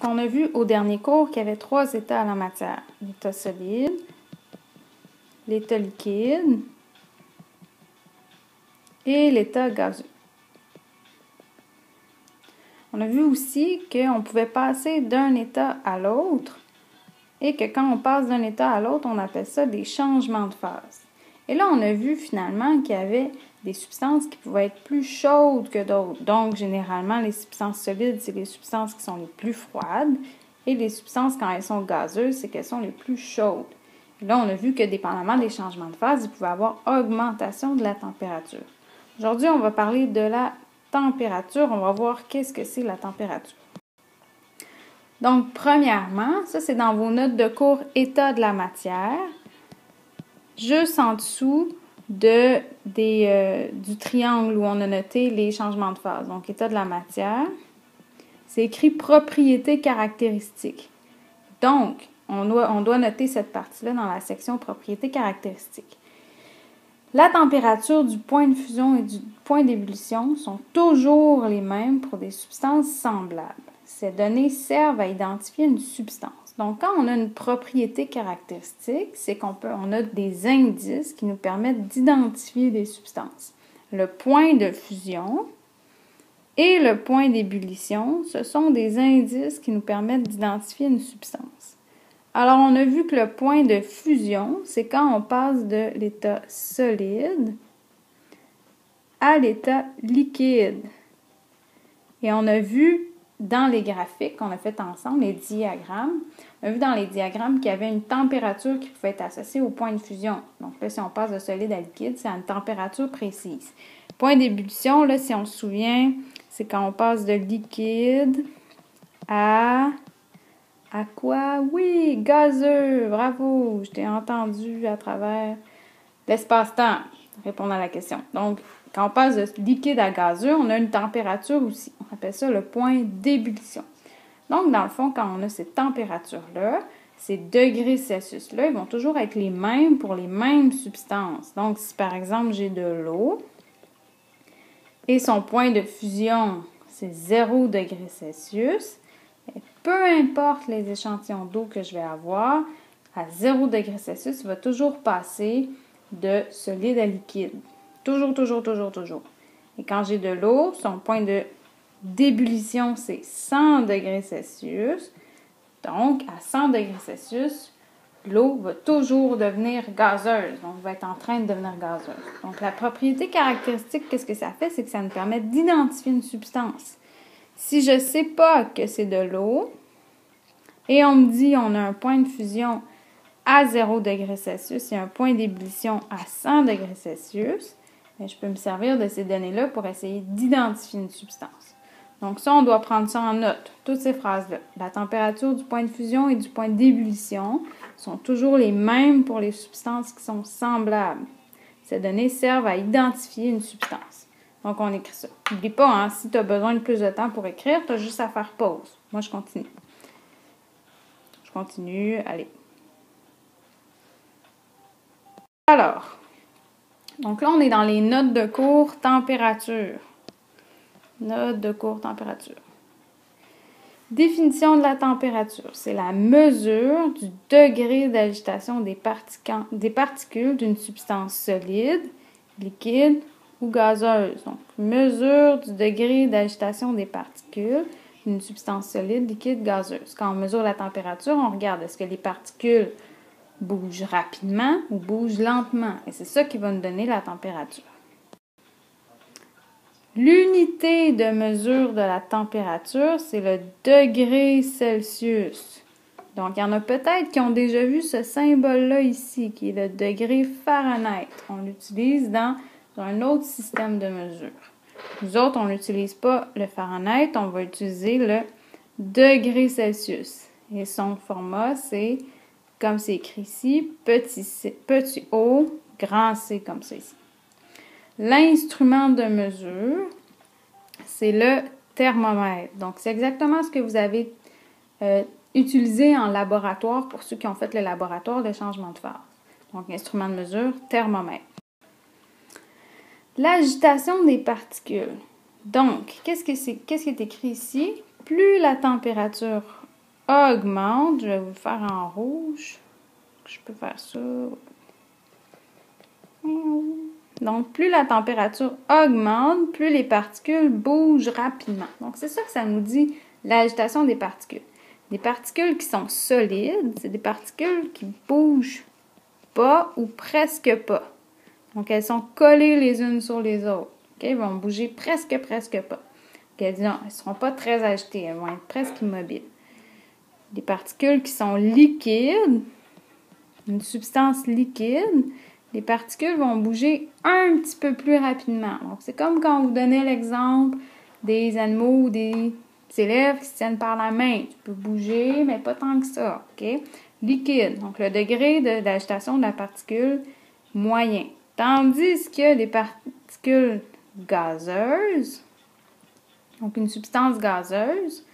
on a vu au dernier cours qu'il y avait 3 états à la matière. L'état solide, l'état liquide et l'état gazeux. On a vu aussi qu'on pouvait passer d'un état à l'autre et que quand on passe d'un état à l'autre, on appelle ça des changements de phase. Et là, on a vu finalement qu'il y avait des substances qui pouvaient être plus chaudes que d'autres. Donc, généralement, les substances solides, c'est les substances qui sont les plus froides. Et les substances, quand elles sont gazeuses, c'est qu'elles sont les plus chaudes. Et là, on a vu que dépendamment des changements de phase, il pouvait y avoir augmentation de la température. Aujourd'hui, on va parler de la température. On va voir qu'est-ce que c'est la température. Donc, premièrement, ça c'est dans vos notes de cours état de la matière. Juste en dessous du triangle où on a noté les changements de phase. Donc, état de la matière, c'est écrit propriétés caractéristiques. Donc, on doit noter cette partie-là dans la section propriétés caractéristiques. La température du point de fusion et du point d'ébullition sont toujours les mêmes pour des substances semblables. Ces données servent à identifier une substance. Donc, quand on a une propriété caractéristique, c'est qu'on a des indices qui nous permettent d'identifier des substances. Le point de fusion et le point d'ébullition, ce sont des indices qui nous permettent d'identifier une substance. Alors, on a vu que le point de fusion, c'est quand on passe de l'état solide à l'état liquide. Et on a vu dans les graphiques qu'on a fait ensemble, les diagrammes, on a vu dans les diagrammes qu'il y avait une température qui pouvait être associée au point de fusion. Donc là, si on passe de solide à liquide, c'est à une température précise. Point d'ébullition, là, si on se souvient, c'est quand on passe de liquide à quoi? Oui, gazeux! Bravo! Je t'ai entendu à travers l'espace-temps répondre à la question. Donc, quand on passe de liquide à gazeux, on a une température aussi. On appelle ça le point d'ébullition. Donc, dans le fond, quand on a cette température-là, ces degrés Celsius-là, ils vont toujours être les mêmes pour les mêmes substances. Donc, si par exemple, j'ai de l'eau et son point de fusion, c'est 0 degrés Celsius, peu importe les échantillons d'eau que je vais avoir, à 0 degrés Celsius, il va toujours passer de solide à liquide. Toujours, toujours, toujours, toujours. Et quand j'ai de l'eau, son point d'ébullition, c'est 100 degrés Celsius. Donc, à 100 degrés Celsius, l'eau va toujours devenir gazeuse. Donc, va être en train de devenir gazeuse. Donc, la propriété caractéristique, qu'est-ce que ça fait? C'est que ça nous permet d'identifier une substance. Si je ne sais pas que c'est de l'eau, et on me dit on a un point de fusion à 0 degrés Celsius et un point d'ébullition à 100 degrés Celsius, bien, je peux me servir de ces données-là pour essayer d'identifier une substance. Donc ça, on doit prendre ça en note, toutes ces phrases-là. La température du point de fusion et du point d'ébullition sont toujours les mêmes pour les substances qui sont semblables. Ces données servent à identifier une substance. Donc, on écrit ça. N'oublie pas, hein, si tu as besoin de plus de temps pour écrire, tu as juste à faire pause. Moi, je continue. Je continue. Allez. Alors, donc là, on est dans les notes de cours température. Notes de cours température. Définition de la température. C'est la mesure du degré d'agitation des particules d'une substance solide, liquide ou gazeuse. Donc, mesure du degré d'agitation des particules d'une substance solide, liquide, gazeuse. Quand on mesure la température, on regarde est-ce que les particules bougent rapidement ou bougent lentement. Et c'est ça qui va nous donner la température. L'unité de mesure de la température, c'est le degré Celsius. Donc, il y en a peut-être qui ont déjà vu ce symbole-là ici, qui est le degré Fahrenheit. On l'utilise dans un autre système de mesure. Nous autres, on n'utilise pas le Fahrenheit, on va utiliser le degré Celsius. Et son format, c'est, comme c'est écrit ici, petit O, grand C, comme ça ici. L'instrument de mesure, c'est le thermomètre. Donc, c'est exactement ce que vous avez utilisé en laboratoire pour ceux qui ont fait le laboratoire de changement de phase. Donc, instrument de mesure, thermomètre. L'agitation des particules. Donc, qu'est-ce qui est écrit ici? Plus la température augmente, je vais vous le faire en rouge. Je peux faire ça. Donc, plus la température augmente, plus les particules bougent rapidement. Donc, c'est ça que ça nous dit, l'agitation des particules. Des particules qui sont solides, c'est des particules qui bougent pas ou presque pas. Donc, elles sont collées les unes sur les autres. Okay? Elles vont bouger presque pas. Okay? Elles ne seront pas très agitées, elles vont être presque immobiles. Des particules qui sont liquides, une substance liquide, les particules vont bouger un petit peu plus rapidement. Donc, c'est comme quand on vous donnait l'exemple des animaux ou des élèves qui se tiennent par la main. Tu peux bouger, mais pas tant que ça. OK? Liquide. Donc, le degré d'agitation de la particule moyen. Tandis que des particules gazeuses, donc une substance gazeuse,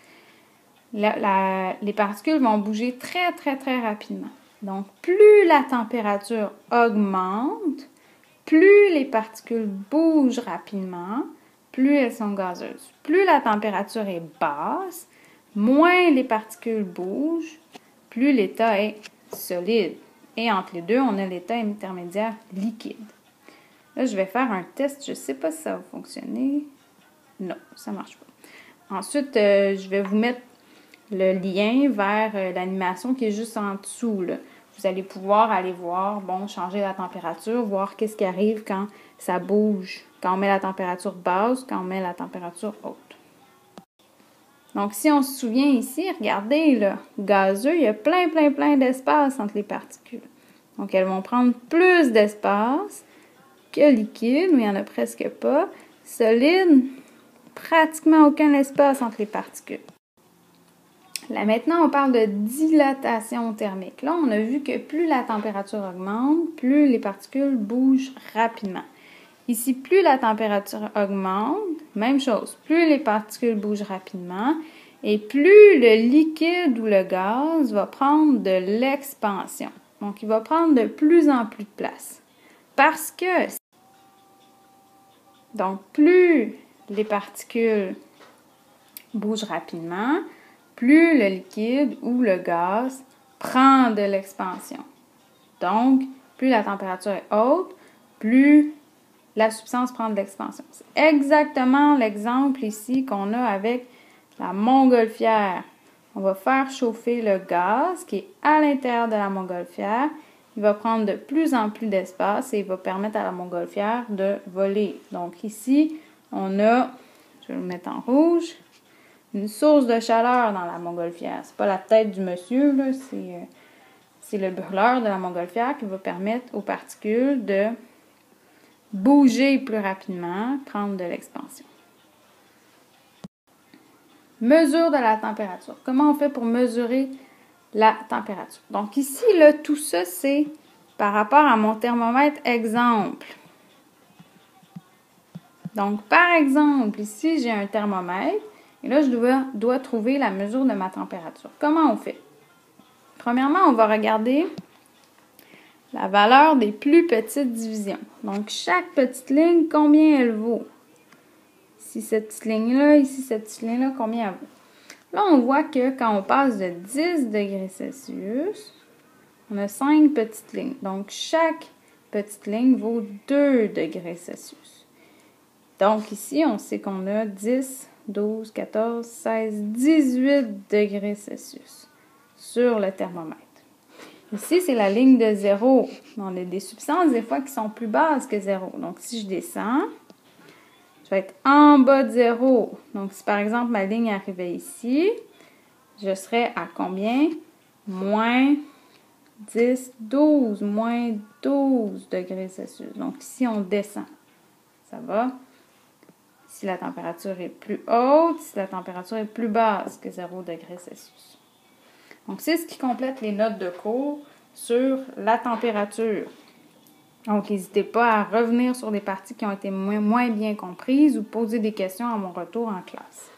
les particules vont bouger très, très, très rapidement. Donc, plus la température augmente, plus les particules bougent rapidement, plus elles sont gazeuses. Plus la température est basse, moins les particules bougent, plus l'état est solide. Et entre les deux, on a l'état intermédiaire liquide. Là, je vais faire un test. Je ne sais pas si ça va fonctionner. Non, ça ne marche pas. Ensuite, je vais vous mettre le lien vers l'animation qui est juste en dessous, là. Vous allez pouvoir aller voir, changer la température, voir qu'est-ce qui arrive quand ça bouge, quand on met la température basse, quand on met la température haute. Donc, si on se souvient ici, regardez, là, gazeux, il y a plein d'espace entre les particules. Donc, elles vont prendre plus d'espace que liquide, où il n'y en a presque pas. Solide, pratiquement aucun espace entre les particules. Là, maintenant, on parle de dilatation thermique. Là, on a vu que plus la température augmente, plus les particules bougent rapidement. Ici, plus la température augmente, même chose, plus les particules bougent rapidement et plus le liquide ou le gaz va prendre de l'expansion. Donc, il va prendre de plus en plus de place. Parce que, donc, plus les particules bougent rapidement, plus le liquide ou le gaz prend de l'expansion. Donc, plus la température est haute, plus la substance prend de l'expansion. C'est exactement l'exemple ici qu'on a avec la montgolfière. On va faire chauffer le gaz qui est à l'intérieur de la montgolfière. Il va prendre de plus en plus d'espace et il va permettre à la montgolfière de voler. Donc ici, on a, je vais le mettre en rouge, une source de chaleur dans la montgolfière. C'est pas la tête du monsieur, là, c'est le brûleur de la montgolfière qui va permettre aux particules de bouger plus rapidement, prendre de l'expansion. Mesure de la température. Comment on fait pour mesurer la température? Donc ici, là, tout ça, c'est par rapport à mon thermomètre exemple. Donc, par exemple, ici, j'ai un thermomètre et là, je dois trouver la mesure de ma température. Comment on fait? Premièrement, on va regarder la valeur des plus petites divisions. Donc, chaque petite ligne, combien elle vaut? Ici, cette petite ligne-là, ici, cette petite ligne-là, combien elle vaut? Là, on voit que quand on passe de 10 degrés Celsius, on a 5 petites lignes. Donc, chaque petite ligne vaut 2 degrés Celsius. Donc, ici, on sait qu'on a 10, 12, 14, 16, 18 degrés Celsius sur le thermomètre. Ici, c'est la ligne de 0. On a des substances, des fois, qui sont plus basses que 0. Donc, si je descends, je vais être en bas de 0. Donc, si par exemple, ma ligne arrivait ici, je serais à combien? Moins 10, 12, moins 12 degrés Celsius. Donc, ici, on descend. Ça va? Si la température est plus haute, si la température est plus basse que 0 degrés Celsius. Donc, c'est ce qui complète les notes de cours sur la température. Donc, n'hésitez pas à revenir sur des parties qui ont été moins bien comprises ou poser des questions à mon retour en classe.